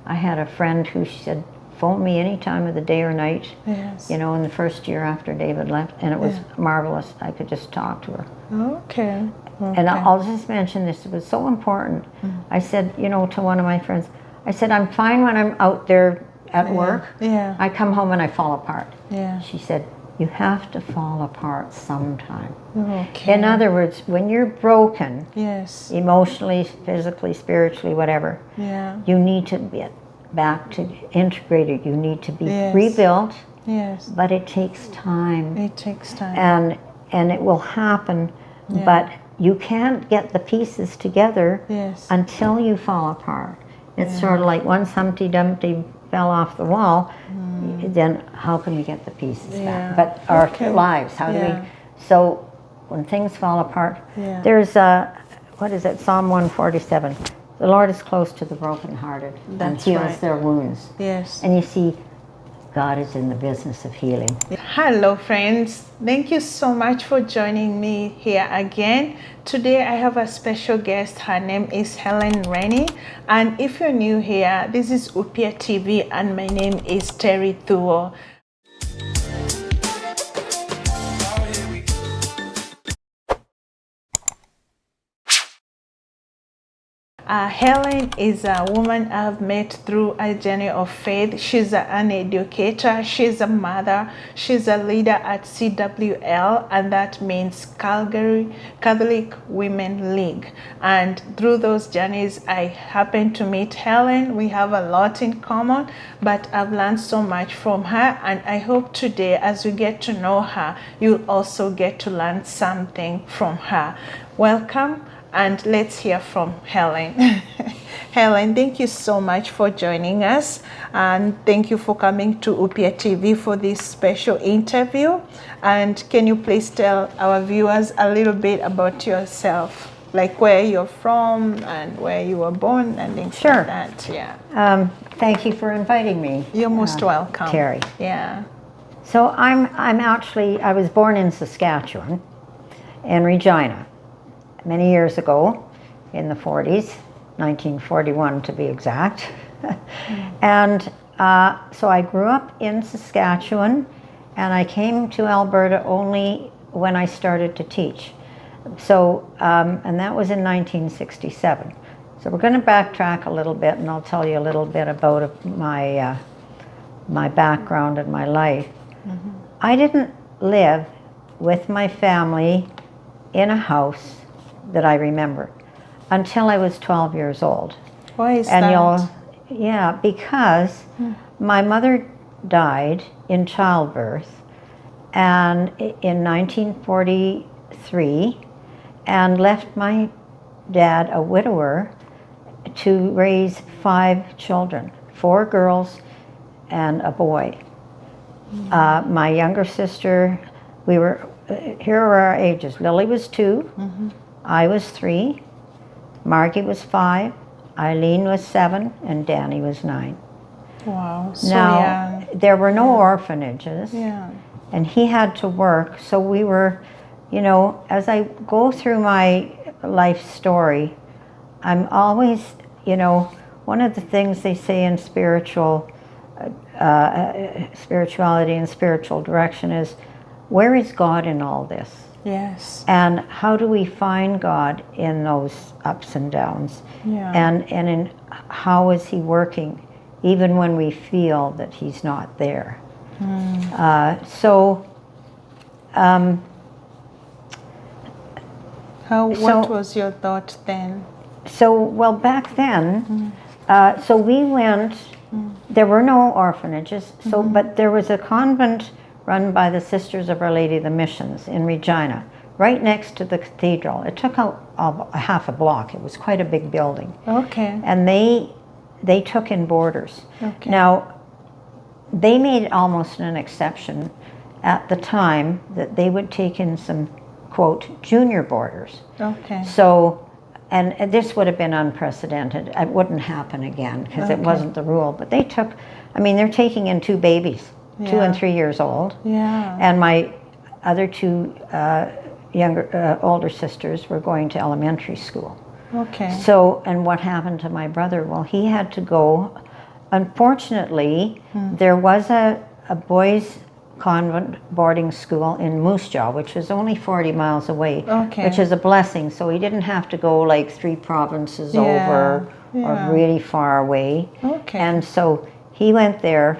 I had a friend who said, phone me any time of the day or night, Yes. you know, in the first year after David left, and it was marvelous. I could just talk to her. Okay. And I'll just mention this, it was so important. I said, you know, to one of my friends, I said, I'm fine when I'm out there at work. Yeah. I come home and I fall apart. Yeah. She said, you have to fall apart sometime. Okay. In other words, when you're broken, Yes. emotionally, physically, spiritually, whatever, Yeah. you need to get back to integrated. You need to be Yes. rebuilt, Yes. but it takes time. It takes time. And it will happen, but you can't get the pieces together Yes. until you fall apart. It's sort of like once Humpty Dumpty fell off the wall, then how can we get the pieces back? But our lives, how do we? So when things fall apart, there's what is it? Psalm 147. The Lord is close to the brokenhearted and heals their wounds. Yes. And you see, God is in the business of healing. Hello friends, thank you so much for joining me here again. Today I have a special guest. Her name is Helen Rennie, and if you're new here, this is Upia TV and my name is Terry Thuo. Helen is a woman I've met through a journey of faith. She's an educator, she's a mother, she's a leader at CWL, and that means Calgary Catholic Women League. And through those journeys, I happened to meet Helen. We have a lot in common, but I've learned so much from her, and I hope today, as we get to know her, you'll also get to learn something from her. Welcome. And let's hear from Helen. Helen, thank you so much for joining us. And thank you for coming to Upia TV for this special interview. And can you please tell our viewers a little bit about yourself? Like where you're from and where you were born and things like that. Yeah. Thank you for inviting me. You're most welcome. Terry. Yeah. So I was born in Saskatchewan, in Regina, many years ago, in the 40s, 1941 to be exact. And so I grew up in Saskatchewan, and I came to Alberta only when I started to teach. So, and that was in 1967. So we're going to backtrack a little bit, and I'll tell you a little bit about my background and my life. I didn't live with my family in a house that I remember until I was 12 years old. Why is and that? Because my mother died in childbirth and in 1943 and left my dad a widower to raise 5 children, 4 girls and a boy. My younger sister, here are our ages. Lily was 2, I was 3, Margie was 5, Eileen was 7, and Danny was 9. Wow, so now, young. There were no orphanages, and he had to work, so we were, you know, as I go through my life story, I'm always, you know, one of the things they say in spirituality and spiritual direction is, where is God in all this? Yes. And how do we find God in those ups and downs? And in how is he working, even when we feel that he's not there? What was your thought then? So, well, back then, so we went, there were no orphanages, so but there was a convent run by the Sisters of Our Lady of the Missions in Regina, right next to the cathedral. It took a half a block. It was quite a big building. Okay. And they took in boarders. Okay. Now, they made almost an exception at the time that they would take in some, quote, junior boarders. Okay. So, and this would have been unprecedented. It wouldn't happen again because it wasn't the rule. But they took, I mean, they're taking in 2 babies. 2 and 3 years old. Yeah. And my other 2 older sisters were going to elementary school. Okay. So, and what happened to my brother? Well, he had to go unfortunately, there was a boys' convent boarding school in Moose Jaw, which is only 40 miles away, Okay. which is a blessing. So he didn't have to go like 3 provinces over or really far away. Okay. And so he went there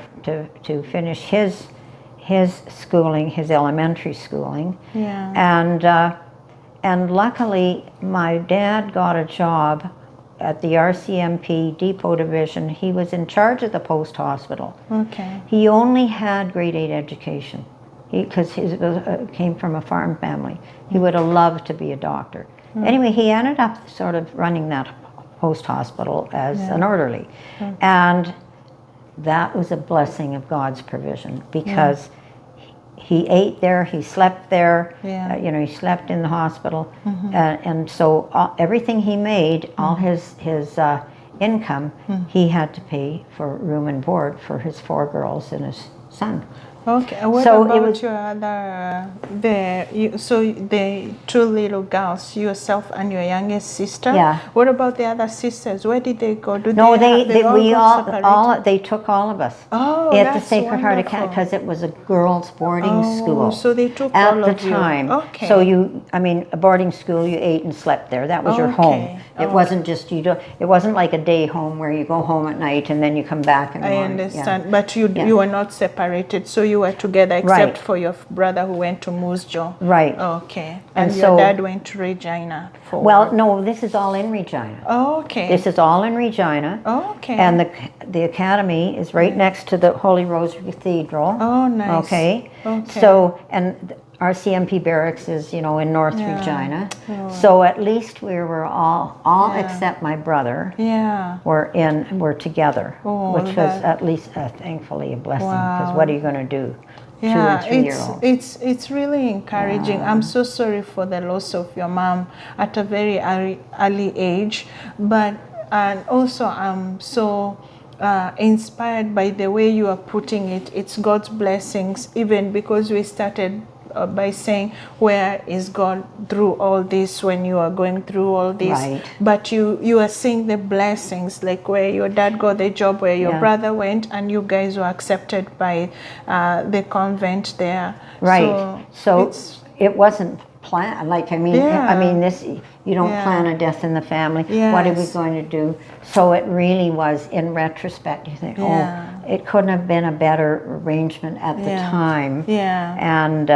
to finish his schooling, his elementary schooling. Yeah. And luckily, my dad got a job at the RCMP Depot Division. He was in charge of the post hospital. Okay. He only had grade 8 education because he came from a farm family. He would have loved to be a doctor. Anyway, he ended up sort of running that post hospital as an orderly. And that was a blessing of God's provision because he ate there, he slept there, you know, he slept in the hospital. And so everything he made, all his income, he had to pay for room and board for his 4 girls and his son. Okay. What So about it was, your other so the 2 little girls, yourself and your youngest sister? Yeah. What about the other sisters? Where did they go? no, we all got separated? they took all of us Oh, at the that's Sacred Heart wonderful. Academy because it was a girls' boarding school. So they took at all the of you. time. Okay. So I mean, a boarding school, you ate and slept there. That was your home. It wasn't just it wasn't like a day home where you go home at night and then you come back in the I morning. understand. But you were not separated, so you were together except for your brother who went to Moose Jaw. Right. Okay. And And so- your dad went to Regina for Well, work. no, this is all in Regina. Okay. This is all in Regina. Okay. And the academy is right next to the Holy Rosary Cathedral. Oh, nice. Okay. Okay. So, and our CMP barracks is, you know, in North Regina. So at least we were all except my brother Yeah. were together, Oh, which was that- at least thankfully a blessing. Because what are you going to do? 2 Yeah, and 3-year-olds. it's really encouraging. I'm so sorry for the loss of your mom at a very early age, but and also I'm so inspired by the way you are putting it. It's God's blessings, even because we started by saying, where is God through all this when you are going through all this? Right. But you are seeing the blessings, like where your dad got the job, where your brother went, and you guys were accepted by the convent there. Right. So it's, it wasn't planned. Like I mean, this you don't plan a death in the family. What are we going to do? So it really was. In retrospect, you think, oh, it couldn't have been a better arrangement at the time. Yeah. And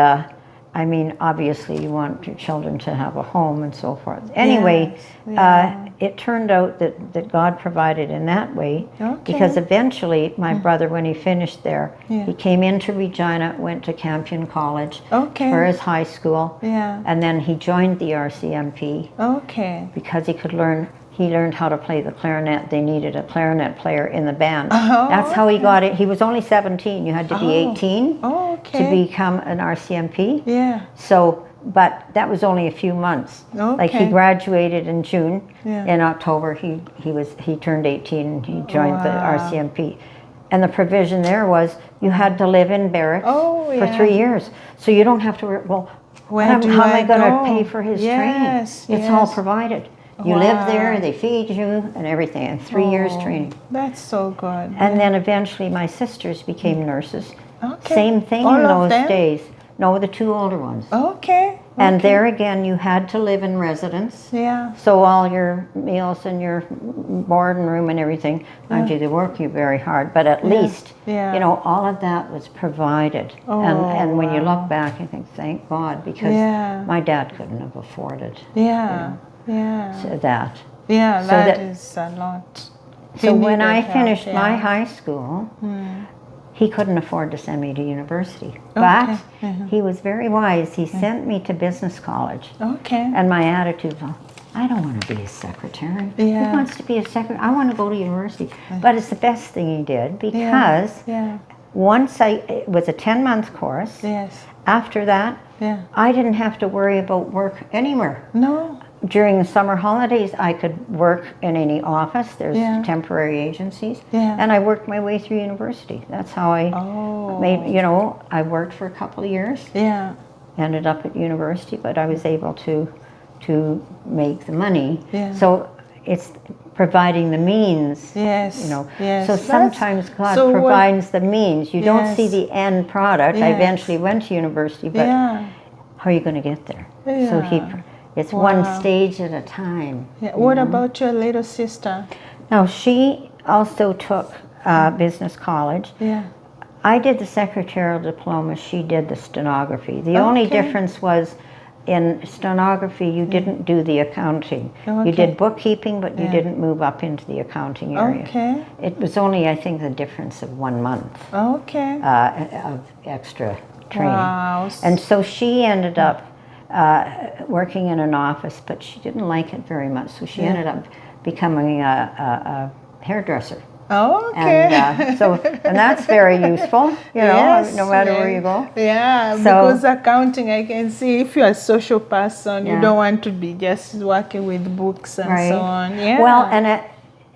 I mean, obviously, you want your children to have a home and so forth. Anyway, it turned out that God provided in that way, because eventually my brother, when he finished there, he came into Regina, went to Campion College for his high school, and then he joined the RCMP because he could learn. He learned how to play the clarinet. They needed a clarinet player in the band. That's how he got it. He was only 17. You had to be 18 to become an RCMP. Yeah. So, but that was only a few months. Like he graduated in June. In October, he turned 18 and he joined the RCMP. And the provision there was you had to live in barracks for 3 years. So you don't have to, well, how am I going to pay for his training? It's all provided. You live there, they feed you and everything, and 3 years training. That's so good. And then eventually my sisters became nurses. Same thing All in of those them? days. No, the 2 older ones. And there again, you had to live in residence. Yeah. So all your meals and your board and room and everything, mind you, they work you very hard, but at least, you know, all of that was provided. And when you look back, you think, thank God, because my dad couldn't have afforded that. Yeah, So that is a lot. So when I finished my high school, he couldn't afford to send me to university. But he was very wise. He sent me to business college. And my attitude was, I don't want to be a secretary. Who wants to be a secretary? I want to go to university. But it's the best thing he did, because once it was a 10-month course. After that, I didn't have to worry about work anywhere. No. During the summer holidays, I could work in any office. There's temporary agencies. And I worked my way through university. That's how I made, you know, I worked for a couple of years. Ended up at university, but I was able to make the money. So it's providing the means. Yes. You know. Yes. So sometimes God so what- provides the means. You don't see Yes. the end product. I Yes. eventually went to university, but Yeah. how are you going to get there? So Yeah. it's Wow. one stage at a time. Yeah. you What know? about your little sister? Now, she also took business college. Yeah. I did the secretarial diploma, she did the stenography. The only Okay. difference was in stenography, you didn't do the accounting. Okay. You did bookkeeping, but you Yeah. didn't move up into the accounting area. Okay. It was only, I think, the difference of 1 month Okay. of extra training. Wow. And so she ended up working in an office, but she didn't like it very much. So she ended up becoming a hairdresser. Oh, okay. And that's very useful, you know, Yes, no matter yes. where you go. Yeah, So- because accounting, I can see if you're a social person, you Yeah. don't want to be just working with books and Right. so on. Yeah. Well, and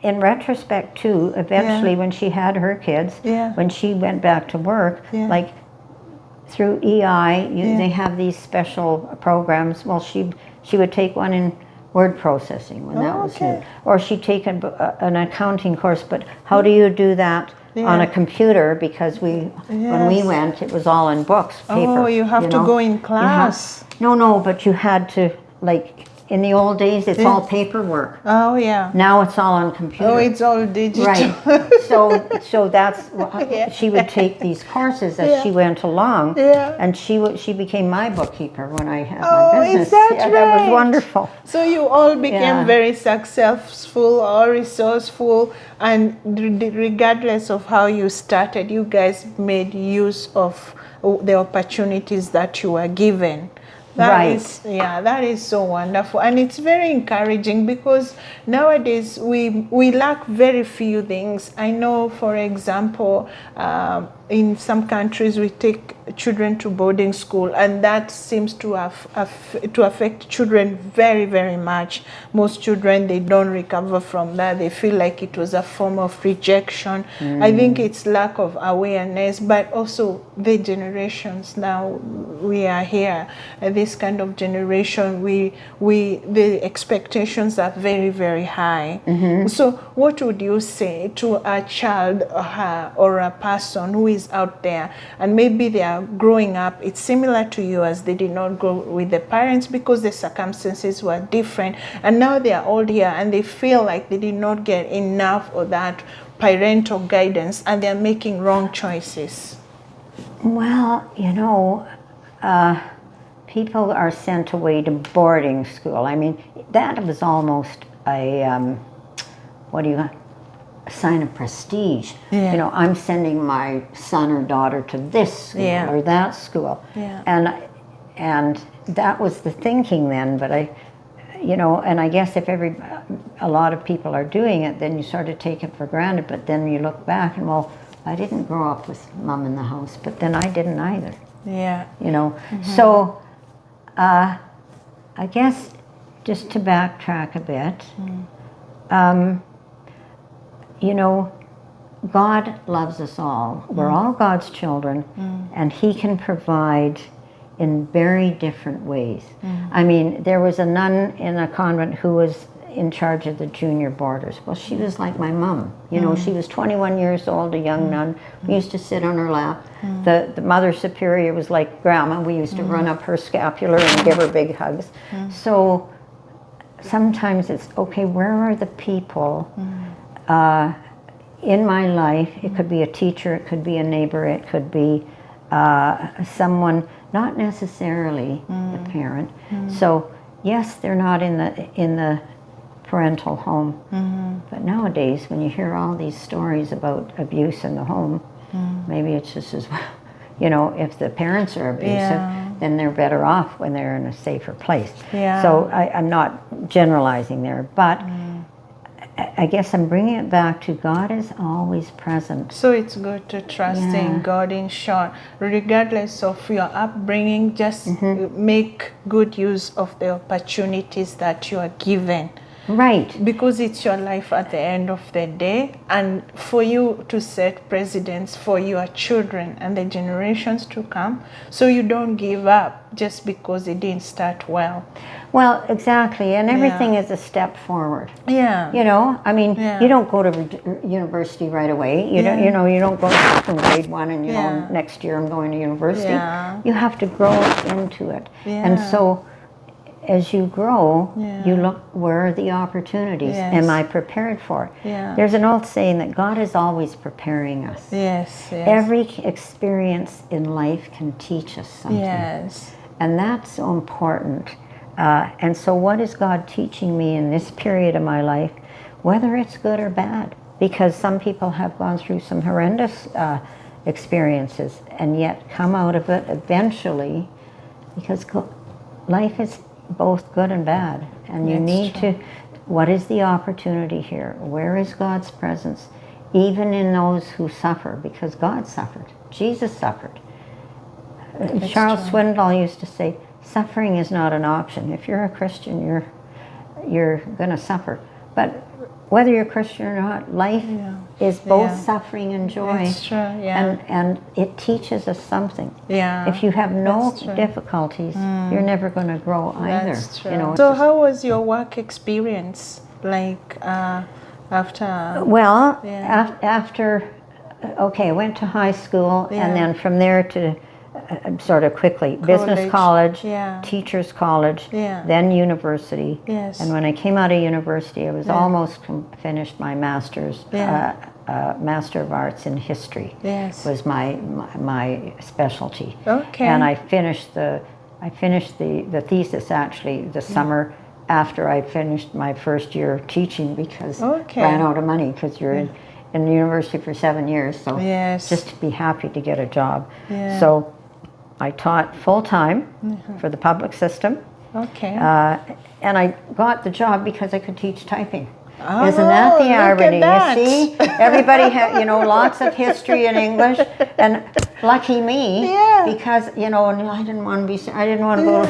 in retrospect too, eventually when she had her kids, Yeah. when she went back to work, Yeah. like through EI, Yeah. they have these special programs. Well, she would take one in word processing when that was Okay. new, or she'd take an accounting course. But how do you do that on Yeah. a computer? Because when we Yes. went, it was all in books, paper. Oh, you have to know? go in You have- class. No, but you had to, like, in the old days, it's all paperwork. Oh, yeah. Now it's all on computer. Oh, it's all digital. Right. So that's Yeah. she would take these courses as Yeah. she went along. Yeah. And she became my bookkeeper when I had Oh, my is business. that Yeah, that was right? wonderful. So you all became Yeah. very successful or resourceful, and regardless of how you started, you guys made use of the opportunities that you were given. Right. That is so wonderful, and it's very encouraging because nowadays we lack very few things. I know, for example, in some countries we take children to boarding school, and that seems to affect children very, very much. Most children, they don't recover from that. They feel like it was a form of rejection. I think it's lack of awareness, but also the generations now we are here. This kind of generation, the expectations are very, very high. So what would you say to a child or a person who is out there and maybe they are growing up? It's similar to you, as they did not grow with the parents because the circumstances were different, and now they are all here and they feel like they did not get enough of that parental guidance and they're making wrong choices. Well, you know, people are sent away to boarding school. I mean, that was almost a sign of prestige. Yeah. You know, I'm sending my son or daughter to this school Yeah. or that school. Yeah. And that was the thinking then, but and I guess if a lot of people are doing it, then you sort of take it for granted, but then you look back and, well, I didn't grow up with mom in the house, but then I didn't either. Yeah. You know, so I guess just to backtrack a bit, you know, God loves us all. We're all God's children, and He can provide in very different ways. I mean, there was a nun in a convent who was in charge of the junior boarders. Well, she was like my mom. You know, she was 21 years old, a young nun. We used to sit on her lap. The mother superior was like grandma. We used to run up her scapular and give her big hugs. So sometimes it's, okay, where are the people in my life? It could be a teacher, it could be a neighbor, it could be someone, not necessarily the parent. So yes, they're not in the parental home, but nowadays when you hear all these stories about abuse in the home, maybe it's just as well, you know, if the parents are abusive, then they're better off when they're in a safer place. So I'm not generalizing there, but I guess I'm bringing it back to God is always present. So it's good to trust in God, in short, regardless of your upbringing. Just make good use of the opportunities that you are given. Right. because it's your life at the end of the day, and for you to set precedents for your children and the generations to come, so you don't give up just because it didn't start well. Well, exactly, and everything is a step forward. Yeah. You know, I mean, Yeah. you don't go to university right away. You don't, you know, you don't go from grade 1 and, you know, Yeah. next year I'm going to university. Yeah. You have to grow into it. Yeah. And so as you grow, Yeah. you look, where are the opportunities? Yes. Am I prepared for it? Yeah. There's an old saying that God is always preparing us. Yes. Yes. Every experience in life can teach us something. Yes. And that's so important. And so what is God teaching me in this period of my life, whether it's good or bad? Because some people have gone through some horrendous experiences and yet come out of it eventually, because life is both good and bad. And you That's need true. to, what is the opportunity here? Where is God's presence? Even in those who suffer, because God suffered. Jesus suffered. Charles true. Swindoll used to say, suffering is not an option. If you're a Christian, you're going to suffer. But whether you're Christian or not, life is both Yeah. suffering and joy. That's true. Yeah. And it teaches us something. Yeah. If you have no That's true. difficulties, you're never going to grow either. That's true. You know, So how was your work experience like after? well, Yeah. after, okay, I went to high school, Yeah. and then from there to sort of quickly, business college, Yeah. teachers college, Yeah. then university. Yes. And when I came out of university, I was almost finished my master's, Yeah. Master of Arts in History. Yes. Was my specialty. Okay. And I finished the thesis actually the summer after I finished my first year of teaching, because Okay. ran out of money, because you're in the university for 7 years, so Yes. just to be happy to get a job. Yeah. So I taught full-time for the public system, Okay. and I got the job because I could teach typing. Oh, Isn't that the look at irony? that. You see, everybody had, you know, lots of history and English, and lucky me, Yeah. because, you know, and I didn't want to go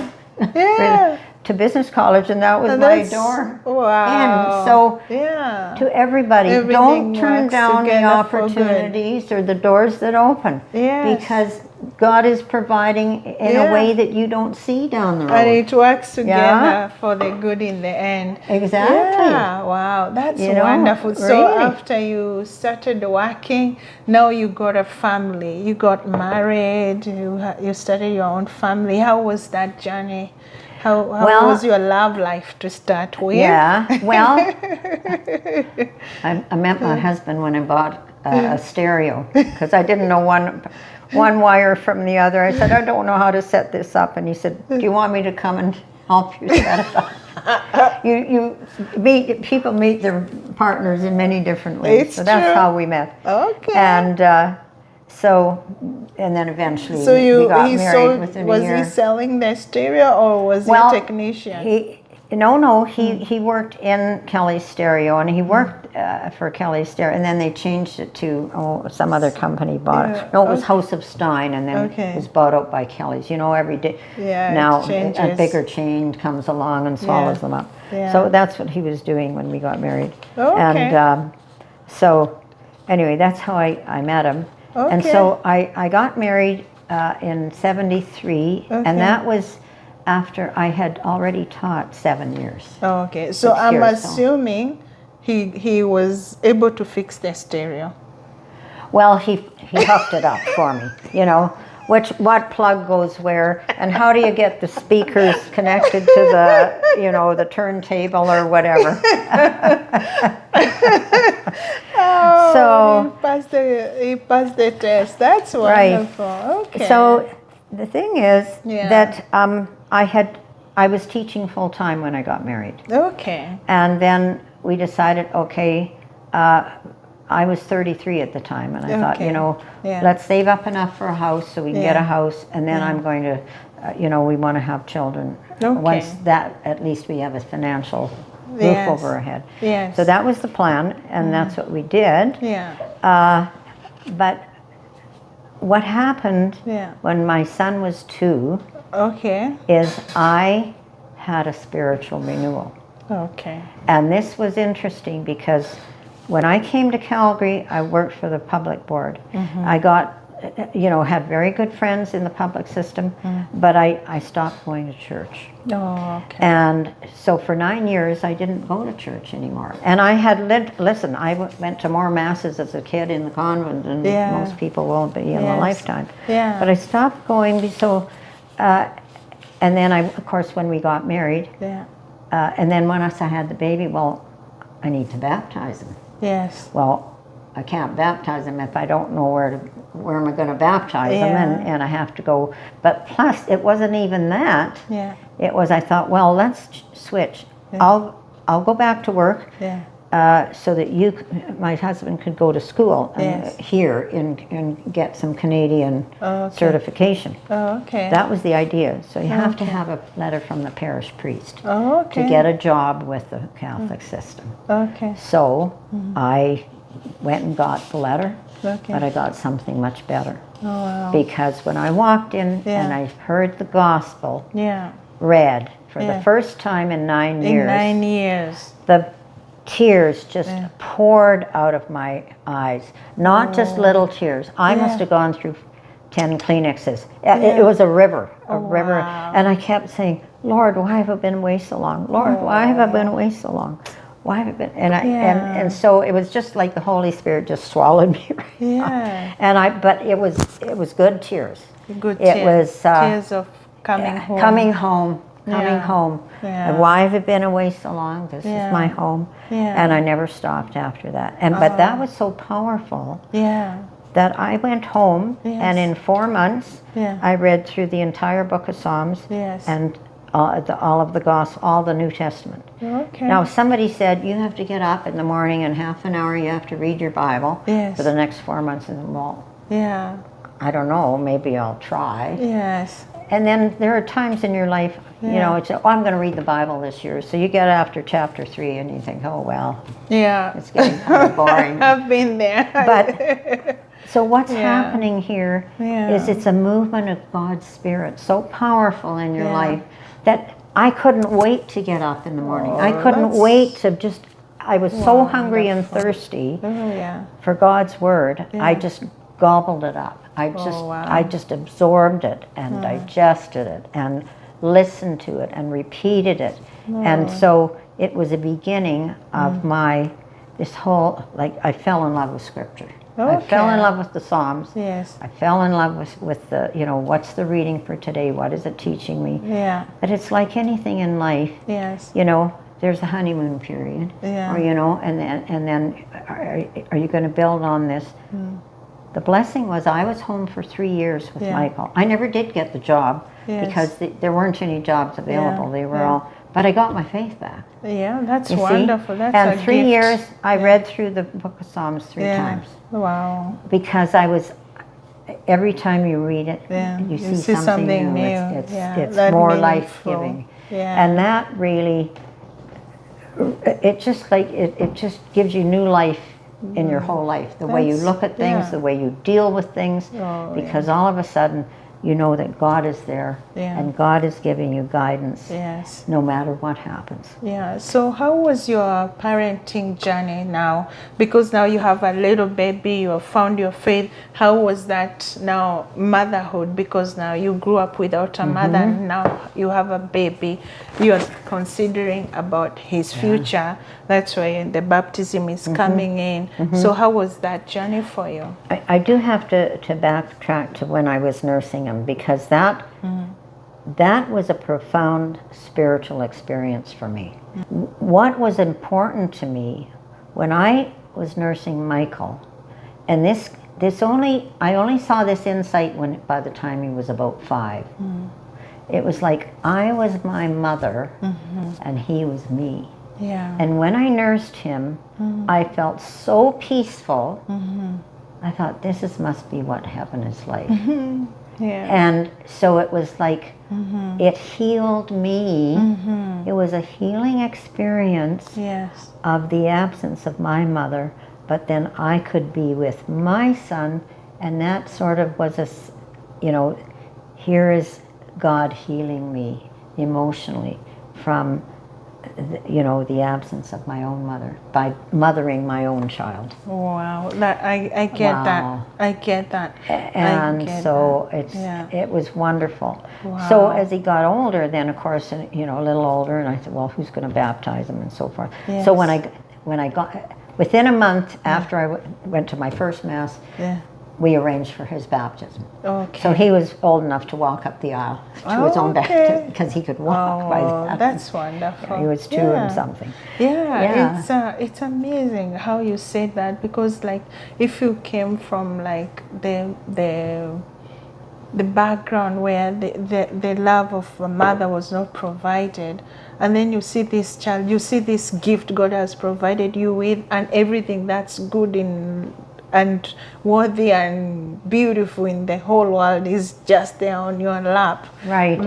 Yeah. to business college, and that was And my that's- door Wow. in. So yeah. to everybody, Everything don't turn works down the together for good. opportunities or the doors that open, Yes. because God is providing in Yeah. a way that you don't see down the road. And it works together Yeah. for the good in the end. Exactly. Yeah, wow, that's You know, wonderful. So really. after you started working, now you got a family. You got married. You started your own family. How was that journey? How Well, was your love life to start with? Yeah, well, I met my husband when I bought a stereo, because I didn't know one wire from the other. I said, I don't know how to set this up. And he said, do you want me to come and help you set it up? People meet their partners in many different ways. It's so that's true. how we met. Okay. And and then eventually So we got he married sold, within was a year. he selling the stereo, or was he a technician? He worked in Kelly's Stereo, and he worked for Kelly's Stereo, and then they changed it to some other company bought it. Yeah, No, it was House of Stein, and then Okay. it was bought out by Kelly's. You know, every day Yeah, it now a changes. bigger chain comes along and swallows them up. Yeah. So that's what he was doing when we got married. Okay. And so anyway, that's how I met him. And Okay. so I got married in 73, Okay. and that was after I had already taught 7 years. Okay, so 6 I'm years, so. assuming he was able to fix the stereo. Well, he hooked it up for me, you know, what plug goes where, and how do you get the speakers connected to the turntable or whatever. So he passed the test. That's Right. wonderful. Okay. So the thing is Yeah. that I was teaching full time when I got married. Okay. And then we decided, okay, I was 33 at the time, and I thought, Okay. Yeah. let's save up enough for a house so we can get a Yeah. house, and then I'm going to, we want to have children. Okay. Once that, at least we have a financial roof Yes. over our head. Yes. So that was the plan, and that's what we did. Yeah. But what happened Yeah. when my son was 2 Okay. is I had a spiritual renewal. Okay. And this was interesting because when I came to Calgary, I worked for the public board. I got, had very good friends in the public system, but I stopped going to church. Oh, okay. And so for 9 years, I didn't go to church anymore. And I had listen, I went to more masses as a kid in the convent than most people will be in a lifetime. Yeah. But I stopped going, so, and then of course, when we got married, and then once I had the baby, well, I need to baptize him. Yes. Well, I can't baptize him if I don't know where am I going to baptize him, and I have to go. But plus, it wasn't even that. Yeah. It was, I thought, well, let's switch. Yeah. I'll go back to work. Yeah. So that my husband could go to school here and get some Canadian certification. Oh, okay. That was the idea. So you have to have a letter from the parish priest Oh, okay. to get a job with the Catholic system. Okay. So I went and got the letter, Okay. but I got something much better. Oh, wow. Because when I walked in and I heard the gospel read for the first time in 9 years, In 9 years. the tears just poured out of my eyes. Not just little tears. I must have gone through 10 Kleenexes. It was a river, Wow. And I kept saying, Lord, why have I been away so long? Lord, why have I been away so long? Why have I been? And so it was just like the Holy Spirit just swallowed me right up. And but it was good tears. Good it tears. was Tears of coming home. Coming home. Yeah. And why have I been away so long? This is my home. And I never stopped after that. But that was so powerful that I went home, and in 4 months, I read through the entire book of Psalms and all of the Gospel, all the New Testament. Okay. Now, somebody said you have to get up in the morning and half an hour you have to read your Bible for the next 4 months. And well, I don't know, maybe I'll try. Yes. And then there are times in your life, it's, I'm going to read the Bible this year. So you get after chapter 3 and you think, oh, well, it's getting kind of boring. I've been there. But so what's happening here is it's a movement of God's Spirit so powerful in your life that I couldn't wait to get up in the morning. I couldn't wait to just, I was so hungry and thirsty for God's Word. I just gobbled it up. I just absorbed it and digested it and listened to it and repeated it. And so it was a beginning of this whole, I fell in love with Scripture. I fell in love with the Psalms. Yes. I fell in love with the, what's the reading for today? What is it teaching me? Yeah. But it's like anything in life. Yes. There's a honeymoon period. Yeah. Or, and then are you going to build on this? The blessing was I was home for 3 years with Michael. I never did get the job because there weren't any jobs available. They were all, but I got my faith back. Yeah, that's You wonderful. see? That's and a 3 gift. years, I read through the book of Psalms 3 times. Wow. Because every time you read it, you see something new. It's more life-giving. Yeah. And that really, it just gives you new life in your whole life. The way you look at things, the way you deal with things, because all of a sudden you know that God is there and God is giving you guidance no matter what happens. Yeah. So how was your parenting journey now? Because now you have a little baby, you have found your faith. How was that now, motherhood? Because now you grew up without a mother, and now you have a baby. You are considering about his future. That's why the baptism is coming in. So how was that journey for you? I do have to backtrack to when I was nursing him, because that was a profound spiritual experience for me. What was important to me when I was nursing Michael, and I only saw this insight by the time he was about 5. It was like I was my mother and he was me. Yeah. And when I nursed him, I felt so peaceful. I thought, this must be what heaven is like. And so it was like, it healed me. It was a healing experience of the absence of my mother, but then I could be with my son, and that sort of was here is God healing me emotionally from you know, the absence of my own mother by mothering my own child. Wow, that I get Wow. that. I get that. And so it was wonderful. So as he got older, then of course, you know, a little older, and I said, well, who's going to baptize him and so forth. Yes. So when I got within a month after I went to my first mass, we arranged for his baptism. Okay. So he was old enough to walk up the aisle to his own baptism because he could walk by then. That's wonderful. Yeah, he was 2 and something. It's amazing how you said that, because like if you came from like the background where the love of a mother was not provided, and then you see this child, you see this gift God has provided you with, and everything that's good and worthy and beautiful in the whole world is just there on your lap. Right.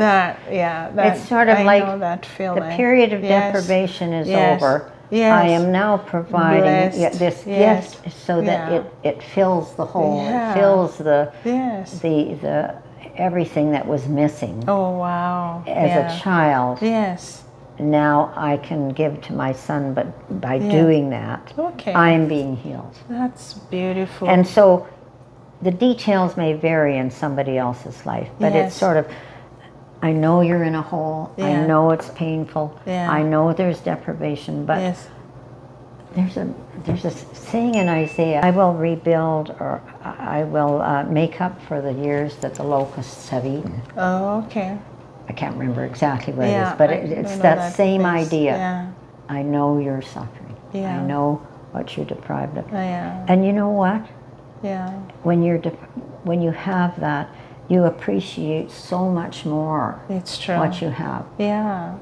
It's sort of like that feeling. The period of deprivation is over. Yes. I am now providing this gift so that it fills the hole. It fills the everything that was missing. Oh wow! As a child. Yes. Now I can give to my son, but by doing that, I'm being healed. That's beautiful. And so the details may vary in somebody else's life, but it's sort of, I know you're in a hole, I know it's painful, I know there's deprivation, but there's a saying in Isaiah, I will rebuild, or I will make up for the years that the locusts have eaten. Oh, okay. I can't remember exactly what it is, but it's that same idea. I know you're suffering. I know what you're deprived of. And you know what? When you have that, you appreciate so much more. It's true. What you have.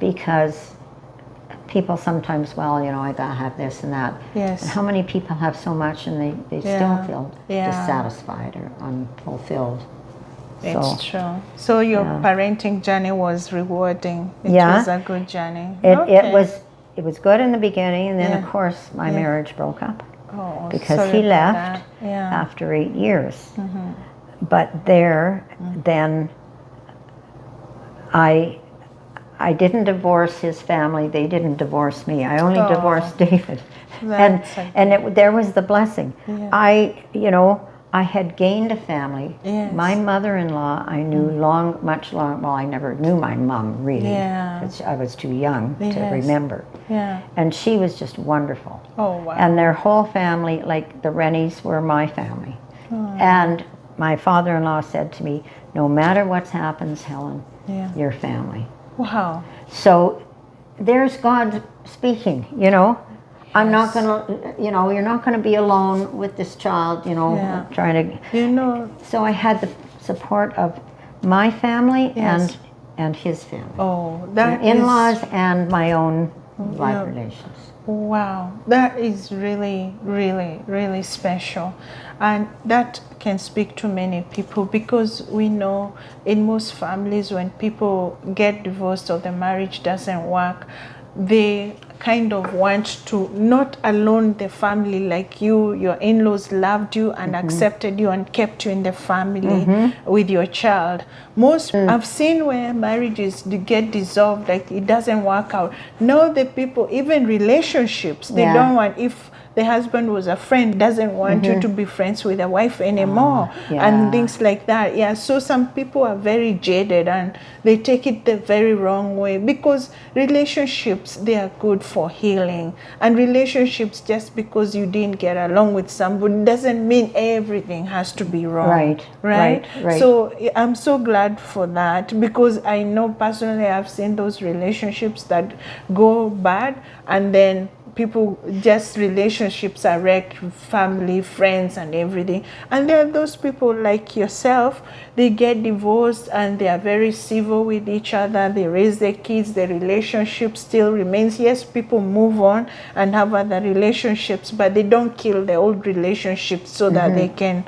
Because people sometimes, well, you know, I gotta have this and that. Yes. And how many people have so much and they still feel dissatisfied or unfulfilled? It's true. So your parenting journey was rewarding. It was a good journey. It was good in the beginning, and then of course my marriage broke up because he left after 8 years. But then I didn't divorce his family. They didn't divorce me. I only divorced David, there was the blessing. I had gained a family. My mother-in-law, I knew much long. Well, I never knew my mom really, because I was too young to remember. And she was just wonderful. Oh wow! And their whole family, like the Rennies, were my family. And my father-in-law said to me, "No matter what happens, Helen, your family." Wow! So there's God speaking. You know. I'm not going to, you're not going to be alone with this child, trying to, So I had the support of my family and his family. Oh, that in-laws and my own blood relations. Wow, that is really, really, really special. And that can speak to many people, because we know in most families when people get divorced or the marriage doesn't work, they kind of want to, not alone the family, like your in-laws loved you and accepted you and kept you in the family with your child. Most I've seen where marriages get dissolved, like it doesn't work out. No, the people, even relationships, they don't want, if the husband was a friend, doesn't want you to be friends with a wife anymore, and things like that. So some people are very jaded and they take it the very wrong way, because relationships, they are good for healing. And relationships, just because you didn't get along with somebody doesn't mean everything has to be wrong. Right. So I'm so glad for that, because I know personally I've seen those relationships that go bad, and then relationships are wrecked, family, friends, and everything. And there are those people like yourself, they get divorced and they are very civil with each other, they raise their kids, the relationship still remains. Yes, people move on and have other relationships, but they don't kill the old relationships so that they can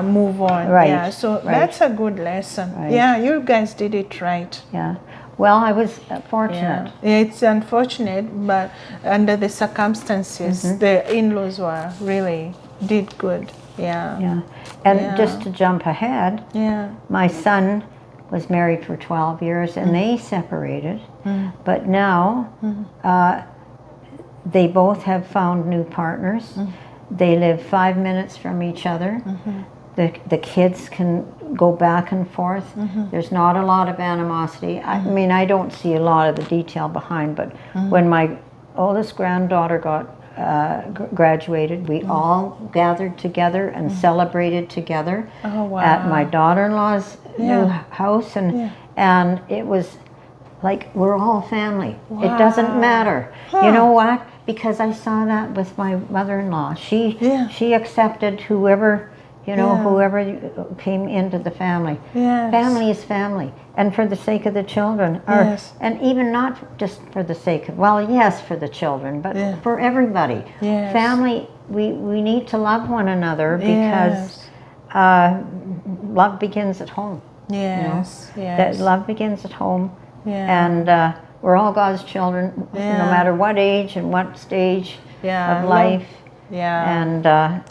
move on. That's a good lesson. You guys did it right. Well, I was fortunate. It's unfortunate, but under the circumstances, the in-laws did good. And just to jump ahead, my son was married for 12 years, and they separated. But now they both have found new partners. They live 5 minutes from each other. The kids can go back and forth. There's not a lot of animosity. I mean, I don't see a lot of the detail behind, but when my oldest granddaughter graduated, we all gathered together and celebrated together at my daughter-in-law's new house, and it was like we're all family. It doesn't matter. You know what? Because I saw that with my mother-in-law. She accepted whoever, you know, whoever came into the family. Family is family, and for the sake of the children, and even not just for the sake of, well, yes, for the children, but for everybody. Family, we need to love one another because love begins at home. That love begins at home, and we're all God's children, no matter what age and what stage of life. And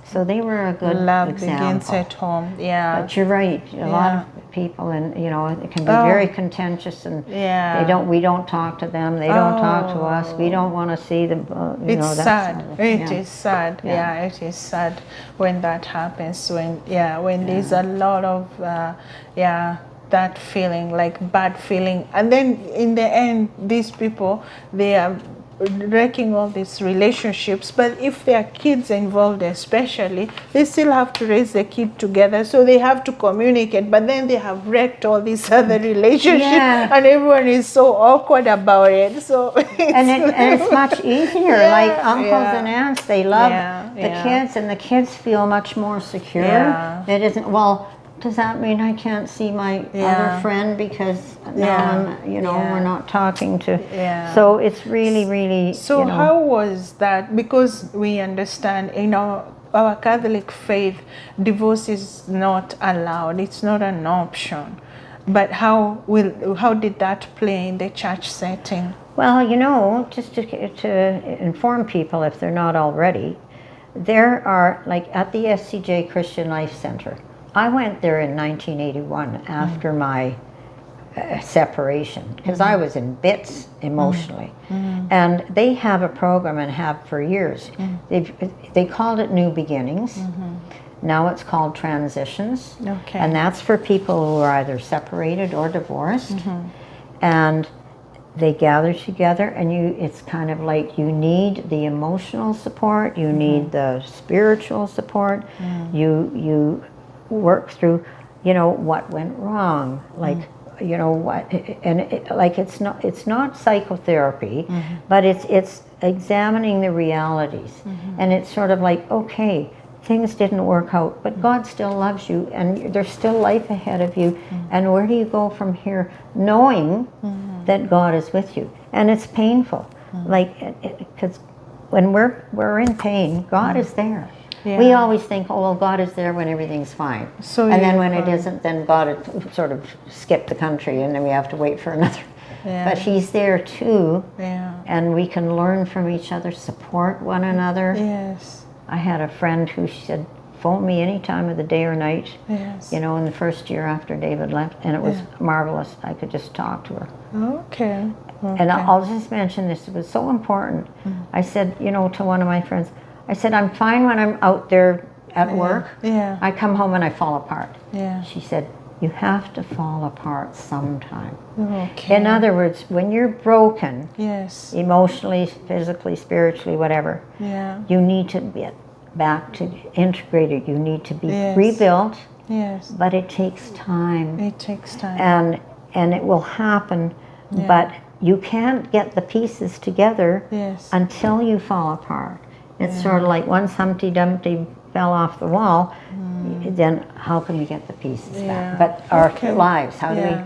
so they were a good love example. Begins at home. But you're right. A lot of people, and you know, it can be very contentious, and we don't talk to them. They don't talk to us. We don't want to see them. It's sad. It is sad. It is sad when that happens. When there's a lot of that feeling, like bad feeling, and then in the end, these people, they are wrecking all these relationships. But if there are kids involved, especially, they still have to raise the kid together, so they have to communicate, but then they have wrecked all these other relationships, and everyone is so awkward about it. So it's much easier. Like uncles and aunts, they love the kids, and the kids feel much more secure. It isn't, well, does that mean I can't see my other friend because now I'm, you know, we're not talking to. So it's really, really. So how was that? Because we understand, you know, our Catholic faith, divorce is not allowed. It's not an option. But how did that play in the church setting? Well, you know, just to inform people, if they're not already, there are, like at the SCJ Christian Life Center. I went there in 1981 after my separation, because I was in bits emotionally. And they have a program, and have for years. They called it New Beginnings. Now it's called Transitions. And that's for people who are either separated or divorced. And they gather together, and it's kind of like you need the emotional support, you need the spiritual support, you work through, you know, what went wrong, like, you know, what, and it's not psychotherapy, but it's examining the realities, and it's sort of like, okay, things didn't work out, but God still loves you, and there's still life ahead of you, and where do you go from here, knowing that God is with you? And it's painful, like, because when we're in pain, God is there. We always think, oh, well, God is there when everything's fine. And then when it isn't, then God had sort of skipped the country, and then we have to wait for another. But He's there too, and we can learn from each other, support one another. I had a friend who said, phone me any time of the day or night, you know, in the first year after David left, and it was marvelous. I could just talk to her. And I'll just mention this, it was so important. I said, you know, to one of my friends, I said, I'm fine when I'm out there at work. I come home and I fall apart. She said, you have to fall apart sometime. In other words, when you're broken, emotionally, physically, spiritually, whatever, you need to get back to integrated. You need to be rebuilt. But it takes time. And it will happen, but you can't get the pieces together until you fall apart. It's sort of like once Humpty Dumpty fell off the wall, then how can we get the pieces back? But our lives, how do we?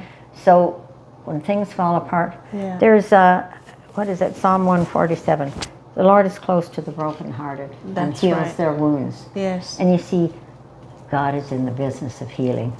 So when things fall apart, there's what is it, Psalm 147, the Lord is close to the brokenhearted and heals their wounds. And you see, God is in the business of healing.